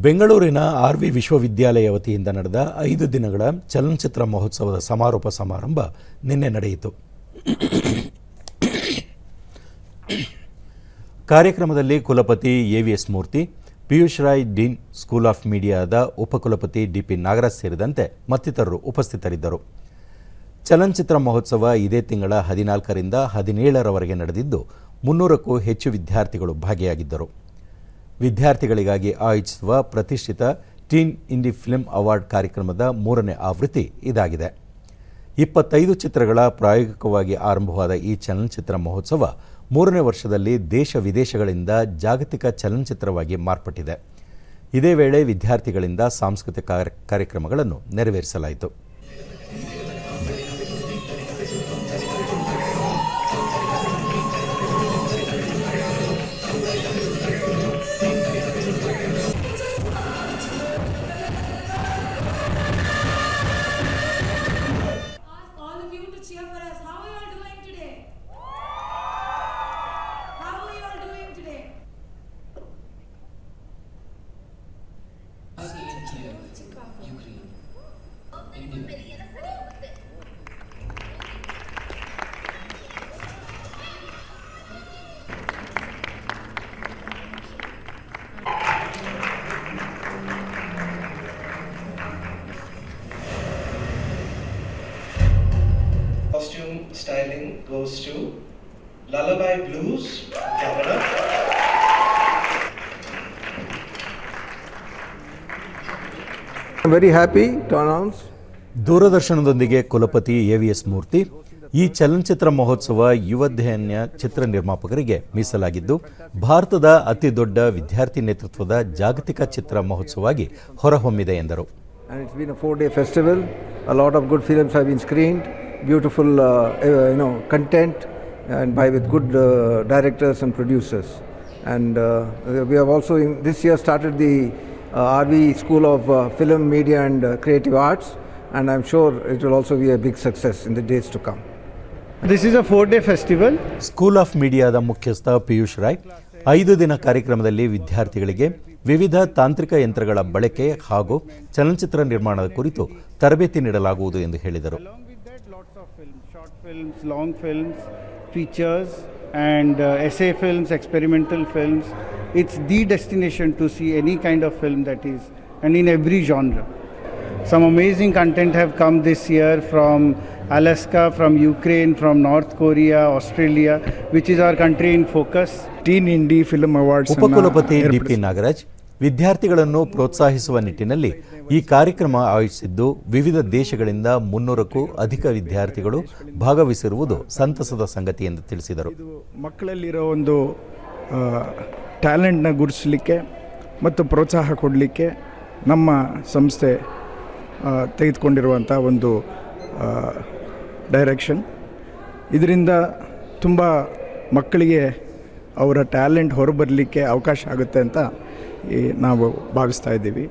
ಬೆಂಗಳೂರಿನ ಆರ್.ವಿ. ವಿಶ್ವವಿದ್ಯಾಲಯ ವತಿಯಿಂದ ನಡೆದ 5 ದಿನಗಳ ಚಲನಚಿತ್ರ ಮಹೋತ್ಸವದ ಸಮಾರೋಪ ಸಮಾರಂಭ ನಿನ್ನೆ ನಡೆಯಿತು. ಕಾರ್ಯಕ್ರಮದಲ್ಲಿ ಕುಲಪತಿ A V S. Murthy, Piyush Roy dean school of ಮೀಡಿಯಾದ ಉಪಕುಲಪತಿ ಡಿ.ಪಿ. ನಾಗರಾಜ್ ಸೇರಿದಂತೆ ಮತ್ತಿತರರು ಉಪಸ್ಥಿತರಿದ್ದರು. ಚಲನಚಿತ್ರ ಮಹೋತ್ಸವ ಇದೇ ತಿಂಗಳ 14ರಿಂದ 17ರವರೆಗೆ ನಡೆದಿದ್ದು 300ಕ್ಕೂ ಹೆಚ್ಚು ವಿದ್ಯಾರ್ಥಿಗಳು ಭಾಗಿಯಾಗಿದ್ದರು. ವಿದ್ಯಾರ್ಥಿಗಳಿಗಾಗಿ ಆಯೋಜಿಸುವ ಪ್ರತಿಷ್ಠಿತ ಟೀನ್ ಇಂಡಿ ಫಿಲ್ಮ್ ಅವಾರ್ಡ್ ಕಾರ್ಯಕ್ರಮದ 3ನೇ ಆವೃತ್ತಿ ಇದಾಗಿದೆ. 25 ಚಿತ್ರಗಳ ಪ್ರಾಯೋಗಿಕವಾಗಿ ಆರಂಭವಾದ ಈ ಚಲನಚಿತ್ರ ಮಹೋತ್ಸವ 3ನೇ ವರ್ಷದಲ್ಲಿ ದೇಶ ವಿದೇಶಗಳಿಂದ ಜಾಗತಿಕ ಚಲನಚಿತ್ರವಾಗಿ ಮಾರ್ಪಟ್ಟಿದೆ. ಇದೇ ವೇಳೆ ವಿದ್ಯಾರ್ಥಿಗಳಿಂದ ಸಾಂಸ್ಕೃತಿಕ ಕಾರ್ಯಕ್ರಮಗಳನ್ನು ನೆರವೇರಿಸಲಾಯಿತು. Costume styling goes to Lullaby Blues, Governor. I'm very happy to announce. ದೂರದರ್ಶನದೊಂದಿಗೆ ಕುಲಪತಿ ಎ.ವಿ.ಎಸ್. ಮೂರ್ತಿ, ಈ ಚಲನಚಿತ್ರ ಮಹೋತ್ಸವ ಯುವಧ್ಯೇಯ ಚಿತ್ರ ನಿರ್ಮಾಪಕರಿಗೆ ಮೀಸಲಾಗಿದ್ದು ಭಾರತದ ಅತಿ ದೊಡ್ಡ ವಿದ್ಯಾರ್ಥಿ ನೇತೃತ್ವದ ಜಾಗತಿಕ ಚಿತ್ರ ಮಹೋತ್ಸವವಾಗಿ ಹೊರಹೊಮ್ಮಿದೆ ಎಂದರು. And it's been a 4-day festival. A lot of good films have been screened. Beautiful, content, and with good directors and producers. And we have also this year started the R.V. School of Film, Media and Creative Arts, and I'm sure it will also be a big success in the days to come. This is a 4-day festival. School of ಮೀಡಿಯಾದ ಮುಖ್ಯಸ್ಥ ಪಿಯೂಷ್ ರಾಯ್ 5 ದಿನ ಕಾರ್ಯಕ್ರಮದಲ್ಲಿ ವಿದ್ಯಾರ್ಥಿಗಳಿಗೆ ವಿವಿಧ ತಾಂತ್ರಿಕ ಯಂತ್ರಗಳ ಬಳಕೆ ಹಾಗೂ ಚಲನಚಿತ್ರ ನಿರ್ಮಾಣದ ಕುರಿತು ತರಬೇತಿ ನೀಡಲಾಗುವುದು ಎಂದು ಹೇಳಿದರು. Short films, long films, features and essay films, experimental films. It's the destination to see any kind of film that is, and in every genre. Some amazing content have come this year from Alaska, from Ukraine, from North Korea, Australia, which is our country in focus. Teen indie film awards ಉಪಕುಲಪತಿ D P. Nagaraj ವಿದ್ಯಾರ್ಥಿಗಳನ್ನು ಪ್ರೋತ್ಸಾಹಿಸುವ ನಿಟ್ಟಿನಲ್ಲಿ ಈ ಕಾರ್ಯಕ್ರಮ ಆಯೋಜಿಸಿದ್ದು ವಿವಿಧ ದೇಶಗಳಿಂದ 300ಕ್ಕೂ ಅಧಿಕ ವಿದ್ಯಾರ್ಥಿಗಳು ಭಾಗವಹಿಸಿರುವುದು ಸಂತಸದ ಸಂಗತಿ ಎಂದು ತಿಳಿಸಿದರು. ಮಕ್ಕಳಲ್ಲಿರೋ ಒಂದು ಟ್ಯಾಲೆಂಟ್ನ ಗುರುತಿಸಲಿಕ್ಕೆ ಮತ್ತು ಪ್ರೋತ್ಸಾಹ ಕೊಡಲಿಕ್ಕೆ ನಮ್ಮ ಸಂಸ್ಥೆ ತೆಗೆದುಕೊಂಡಿರುವಂಥ ಒಂದು ಡೈರೆಕ್ಷನ್. ಇದರಿಂದ ತುಂಬ ಮಕ್ಕಳಿಗೆ ಅವರ ಟ್ಯಾಲೆಂಟ್ ಹೊರಬರಲಿಕ್ಕೆ ಅವಕಾಶ ಆಗುತ್ತೆ ಅಂತ ನಾವು ಭಾವಿಸ್ತಾ ಇದ್ದೀವಿ.